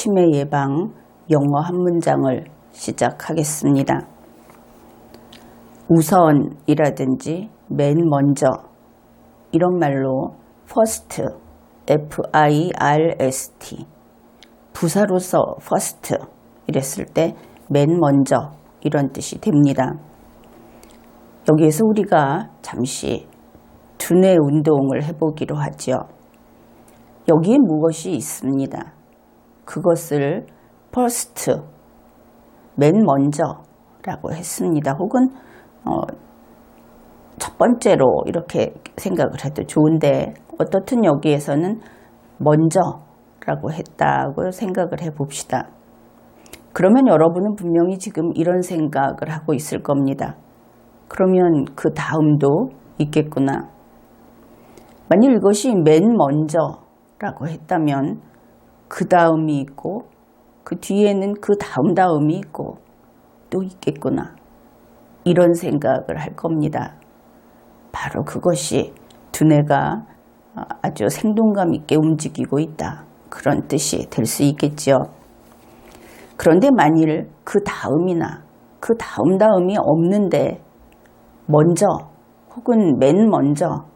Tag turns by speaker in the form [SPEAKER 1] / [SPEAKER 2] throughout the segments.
[SPEAKER 1] 치매 예방 영어 한 문장을 시작하겠습니다. 우선이라든지 맨 먼저 이런 말로 first, F-I-R-S-T 부사로서 first 이랬을 때 맨 먼저 이런 뜻이 됩니다. 여기에서 우리가 잠시 두뇌 운동을 해보기로 하죠. 여기에 무엇이 있습니다. 그것을 first, 맨 먼저 라고 했습니다. 혹은 첫 번째로 이렇게 생각을 해도 좋은데 어떻든 여기에서는 먼저라고 했다고 생각을 해봅시다. 그러면 여러분은 분명히 지금 이런 생각을 하고 있을 겁니다. 그러면 그 다음도 있겠구나. 만일 이것이 맨 먼저라고 했다면 그 다음이 있고 그 뒤에는 그 다음이 있고 또 있겠구나. 이런 생각을 할 겁니다. 바로 그것이 두뇌가 아주 생동감 있게 움직이고 있다. 그런 뜻이 될 수 있겠죠. 그런데 만일 그 다음이나 그 다음이 없는데 먼저 혹은 맨 먼저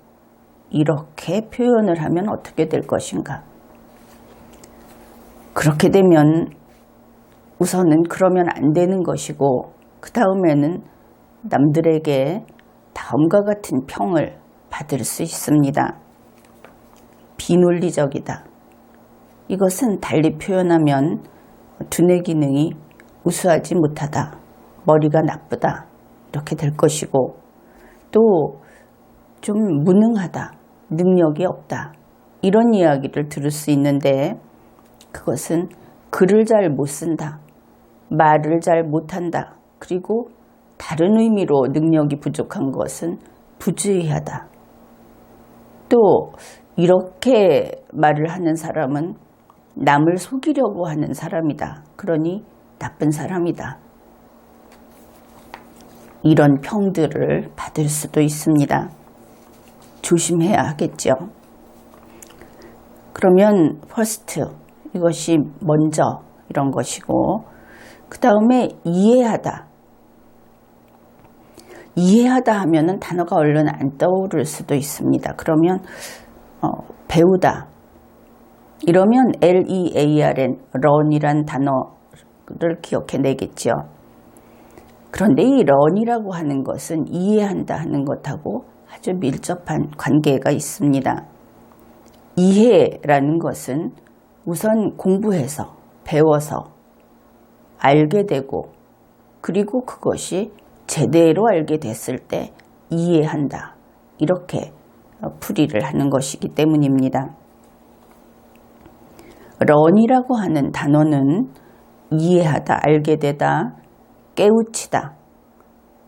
[SPEAKER 1] 이렇게 표현을 하면 어떻게 될 것인가? 그렇게 되면 우선은 그러면 안 되는 것이고 그 다음에는 남들에게 다음과 같은 평을 받을 수 있습니다. 비논리적이다. 이것은 달리 표현하면 두뇌 기능이 우수하지 못하다. 머리가 나쁘다. 이렇게 될 것이고 또 좀 무능하다. 능력이 없다. 이런 이야기를 들을 수 있는데 그것은 글을 잘 못 쓴다. 말을 잘 못한다. 그리고 다른 의미로 능력이 부족한 것은 부주의하다. 또 이렇게 말을 하는 사람은 남을 속이려고 하는 사람이다. 그러니 나쁜 사람이다. 이런 평들을 받을 수도 있습니다. 조심해야 하겠죠. 그러면 first, 이것이 먼저 이런 것이고 그 다음에 이해하다. 이해하다 하면은 단어가 얼른 안 떠오를 수도 있습니다. 그러면 배우다. 이러면 L-E-A-R-N, learn이란 단어를 기억해내겠죠. 그런데 이 learn이라고 하는 것은 이해한다 하는 것하고 아주 밀접한 관계가 있습니다. 이해라는 것은 우선 공부해서 배워서 알게 되고 그리고 그것이 제대로 알게 됐을 때 이해한다. 이렇게 풀이를 하는 것이기 때문입니다. learn이라고 하는 단어는 이해하다, 알게 되다, 깨우치다,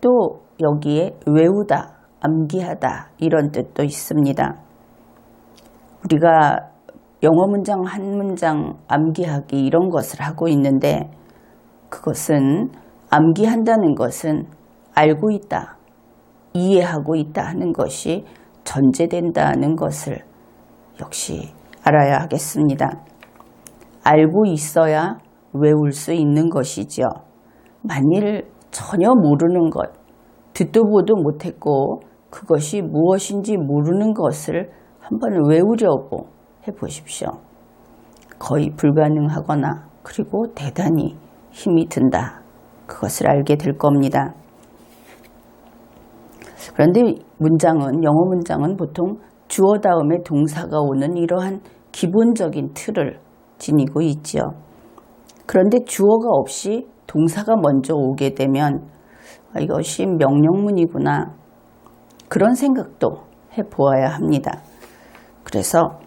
[SPEAKER 1] 또 여기에 외우다, 암기하다 이런 뜻도 있습니다. 우리가 영어 문장 한 문장 암기하기 이런 것을 하고 있는데 그것은 암기한다는 것은 알고 있다, 이해하고 있다 하는 것이 전제된다는 것을 역시 알아야 하겠습니다. 알고 있어야 외울 수 있는 것이죠. 만일 전혀 모르는 것, 듣도 보도 못했고 그것이 무엇인지 모르는 것을 한번 외우려고 해보십시오. 거의 불가능하거나 그리고 대단히 힘이 든다. 그것을 알게 될 겁니다. 그런데 문장은, 영어 문장은 보통 주어 다음에 동사가 오는 이러한 기본적인 틀을 지니고 있죠. 그런데 주어가 없이 동사가 먼저 오게 되면 이것이 명령문이구나. 그런 생각도 해보아야 합니다. 그래서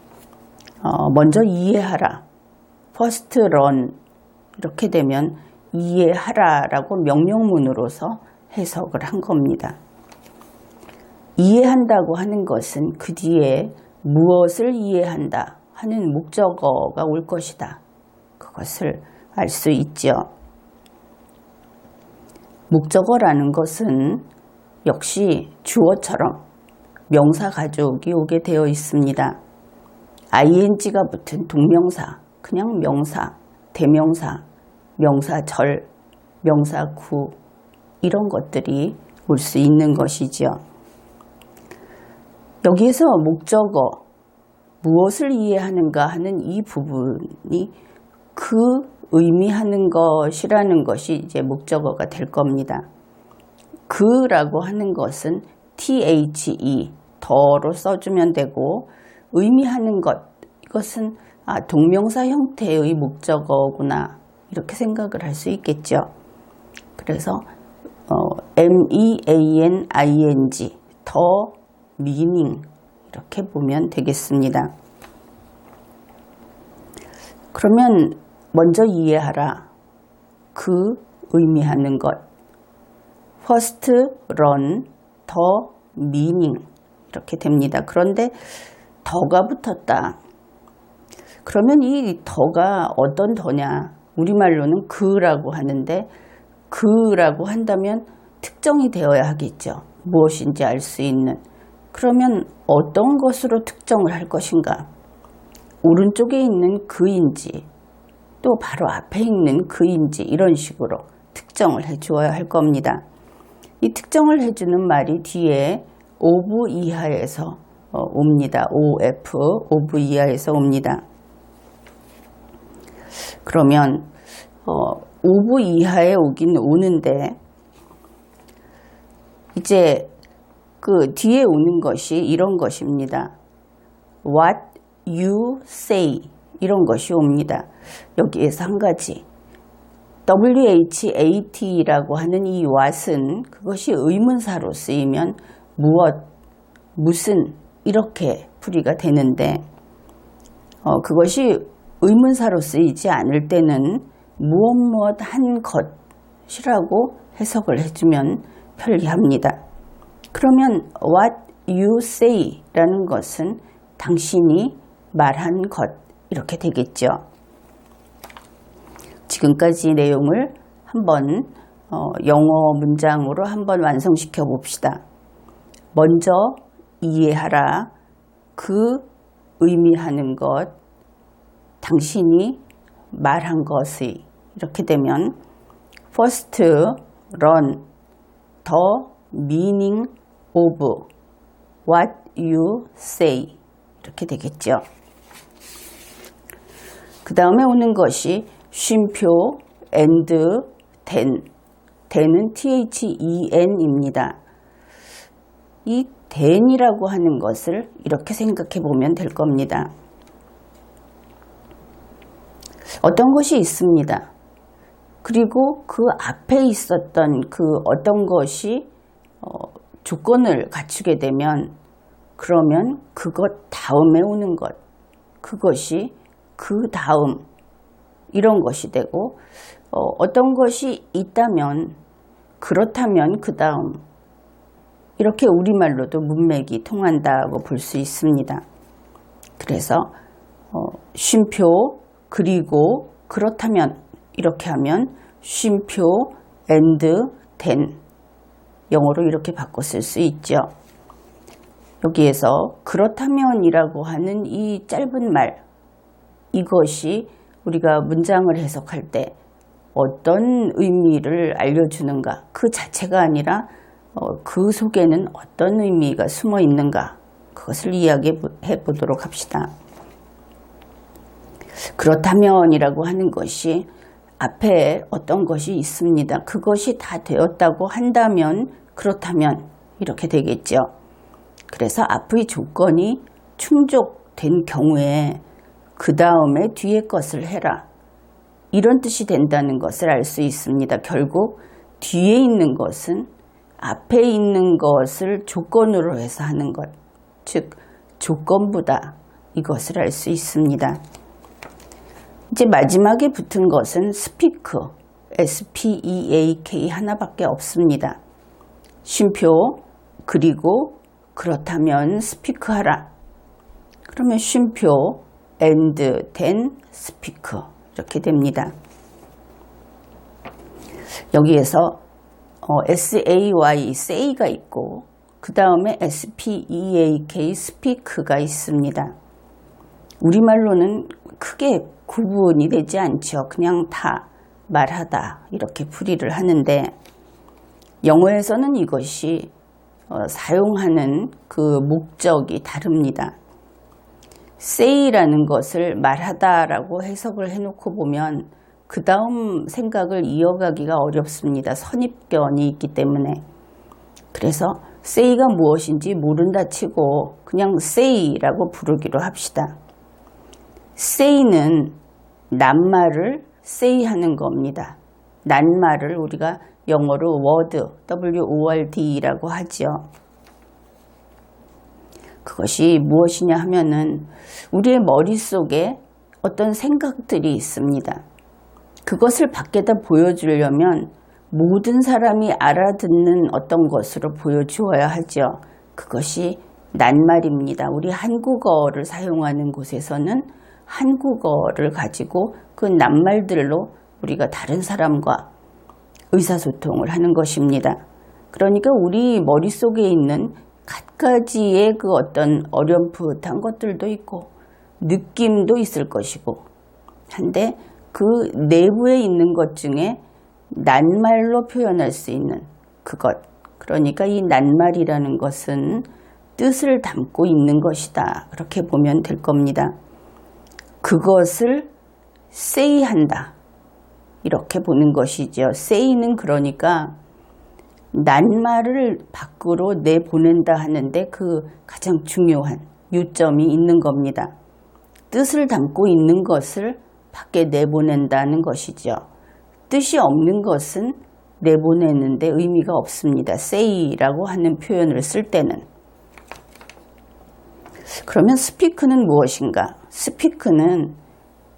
[SPEAKER 1] 먼저 이해하라. first learn 이렇게 되면 이해하라라고 명령문으로서 해석을 한 겁니다. 이해한다고 하는 것은 그 뒤에 무엇을 이해한다 하는 목적어가 올 것이다. 그것을 알 수 있죠. 목적어라는 것은 역시 주어처럼 명사 가족이 오게 되어 있습니다. ing가 붙은 동명사, 그냥 명사, 대명사, 명사절, 명사구 이런 것들이 올 수 있는 것이죠. 여기에서 목적어, 무엇을 이해하는가 하는 이 부분이 그 의미하는 것이라는 것이 이제 목적어가 될 겁니다. 그라고 하는 것은 the, 더로 써주면 되고, 의미하는 것, 이것은 동명사 형태의 목적어구나 이렇게 생각을 할 수 있겠죠. 그래서 meaning, 더 meaning 이렇게 보면 되겠습니다. 그러면 먼저 이해하라. 그 의미하는 것. first learn, 더 meaning 이렇게 됩니다. 그런데 더가 붙었다. 그러면 이 더가 어떤 더냐? 우리말로는 그라고 하는데 그라고 한다면 특정이 되어야 하겠죠. 무엇인지 알 수 있는. 그러면 어떤 것으로 특정을 할 것인가? 오른쪽에 있는 그인지 또 바로 앞에 있는 그인지 이런 식으로 특정을 해 주어야 할 겁니다. 이 특정을 해주는 말이 뒤에 of 이하에서 옵니다. of 이하에서 옵니다. 그러면 of 이하에 오긴 오는데 이제 그 뒤에 오는 것이 이런 것입니다. What you say 이런 것이 옵니다. 여기에서 한 가지 WHAT라고 하는 이 what은 그것이 의문사로 쓰이면 무엇, 무슨 이렇게 풀이가 되는데 그것이 의문사로 쓰이지 않을 때는 무엇 한 것이라고 해석을 해주면 편리합니다. 그러면 what you say 라는 것은 당신이 말한 것 이렇게 되겠죠. 지금까지 내용을 한번 영어 문장으로 한번 완성시켜 봅시다. 먼저 이해하라. 그 의미하는 것, 당신이 말한 것의 이렇게 되면 first learn the meaning of what you say 이렇게 되겠죠. 그 다음에 오는 것이 쉼표 and then, then은 THEN입니다. 이 then이라고 하는 것을 이렇게 생각해 보면 될 겁니다. 어떤 것이 있습니다. 그리고 그 앞에 있었던 그 어떤 것이 조건을 갖추게 되면 그러면 그것 다음에 오는 것, 그것이 그 다음 이런 것이 되고 어떤 것이 있다면 그렇다면 그 다음 이렇게 우리말로도 문맥이 통한다고 볼 수 있습니다. 그래서 쉼표 그리고 그렇다면 이렇게 하면 쉼표 and then 영어로 이렇게 바꿔 쓸 수 있죠. 여기에서 그렇다면이라고 하는 이 짧은 말 이것이 우리가 문장을 해석할 때 어떤 의미를 알려주는가 그 자체가 아니라 그 속에는 어떤 의미가 숨어 있는가 그것을 이야기해 보도록 합시다. 그렇다면이라고 하는 것이 앞에 어떤 것이 있습니다. 그것이 다 되었다고 한다면 그렇다면 이렇게 되겠죠. 그래서 앞의 조건이 충족된 경우에 그 다음에 뒤에 것을 해라. 이런 뜻이 된다는 것을 알 수 있습니다. 결국 뒤에 있는 것은 앞에 있는 것을 조건으로 해서 하는 것, 즉 조건부다. 이것을 알 수 있습니다. 이제 마지막에 붙은 것은 speak, S-P-E-A-K 하나밖에 없습니다. 쉼표 그리고 그렇다면 speak 하라. 그러면 쉼표 and then speak 이렇게 됩니다. 여기에서 S-A-Y, say가 있고 그 다음에 S-P-E-A-K, speak가 있습니다. 우리말로는 크게 구분이 되지 않죠. 그냥 다 말하다 이렇게 풀이를 하는데 영어에서는 이것이 사용하는 그 목적이 다릅니다. say라는 것을 말하다라고 해석을 해놓고 보면 그 다음 생각을 이어가기가 어렵습니다. 선입견이 있기 때문에. 그래서 say가 무엇인지 모른다 치고 그냥 say라고 부르기로 합시다. say는 낱말을 say 하는 겁니다. 낱말을 우리가 영어로 word, word라고 하죠. 그것이 무엇이냐 하면은 우리의 머릿속에 어떤 생각들이 있습니다. 그것을 밖에다 보여주려면 모든 사람이 알아듣는 어떤 것으로 보여주어야 하죠. 그것이 낱말입니다. 우리 한국어를 사용하는 곳에서는 한국어를 가지고 그 낱말들로 우리가 다른 사람과 의사소통을 하는 것입니다. 그러니까 우리 머릿속에 있는 갖가지의 그 어떤 어렴풋한 것들도 있고 느낌도 있을 것이고 한데 그 내부에 있는 것 중에 낱말로 표현할 수 있는 그것, 그러니까 이 낱말이라는 것은 뜻을 담고 있는 것이다. 그렇게 보면 될 겁니다. 그것을 say한다. 이렇게 보는 것이죠. say는 그러니까 낱말을 밖으로 내보낸다 하는데 그 가장 중요한 요점이 있는 겁니다. 뜻을 담고 있는 것을 밖에 내보낸다는 것이죠. 뜻이 없는 것은 내보내는데 의미가 없습니다. say라고 하는 표현을 쓸 때는. 그러면 speak는 무엇인가? speak는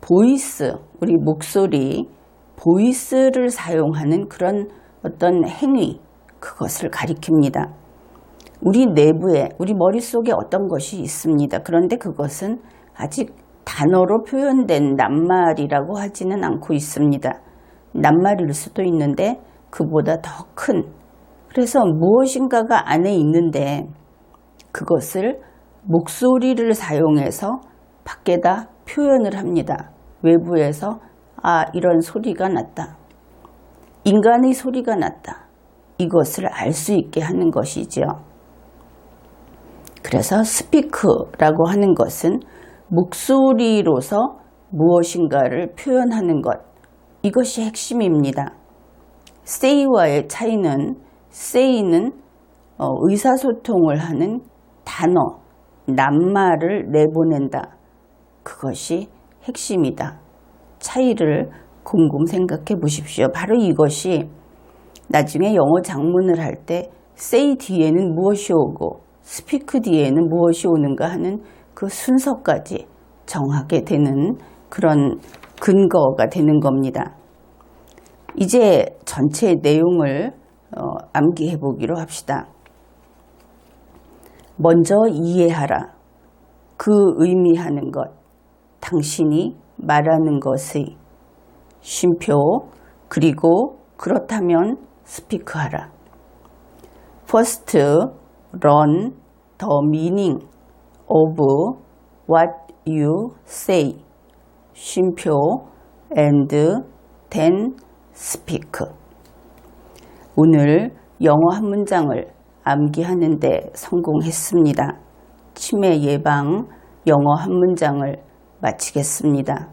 [SPEAKER 1] 보이스, 우리 목소리, 보이스를 사용하는 그런 어떤 행위, 그것을 가리킵니다. 우리 내부에, 우리 머릿속에 어떤 것이 있습니다. 그런데 그것은 아직 단어로 표현된 낱말이라고 하지는 않고 있습니다. 낱말일 수도 있는데 그보다 더 큰, 그래서 무엇인가가 안에 있는데 그것을 목소리를 사용해서 밖에다 표현을 합니다. 외부에서 이런 소리가 났다. 인간의 소리가 났다. 이것을 알 수 있게 하는 것이죠. 그래서 스피크라고 하는 것은 목소리로서 무엇인가를 표현하는 것, 이것이 핵심입니다. say와의 차이는 say는 의사소통을 하는 단어, 낱말을 내보낸다. 그것이 핵심이다. 차이를 곰곰 생각해 보십시오. 바로 이것이 나중에 영어 작문을 할 때 say 뒤에는 무엇이 오고 speak 뒤에는 무엇이 오는가 하는 그 순서까지 정하게 되는 그런 근거가 되는 겁니다. 이제 전체 내용을 암기해 보기로 합시다. 먼저 이해하라. 그 의미하는 것, 당신이 말하는 것의 쉼표, 그리고 그렇다면 스피크하라. First, learn the meaning of what you say. 쉼표, and then speak. 오늘 영어 한 문장을 암기하는 데 성공했습니다. 치매 예방 영어 한 문장을 마치겠습니다.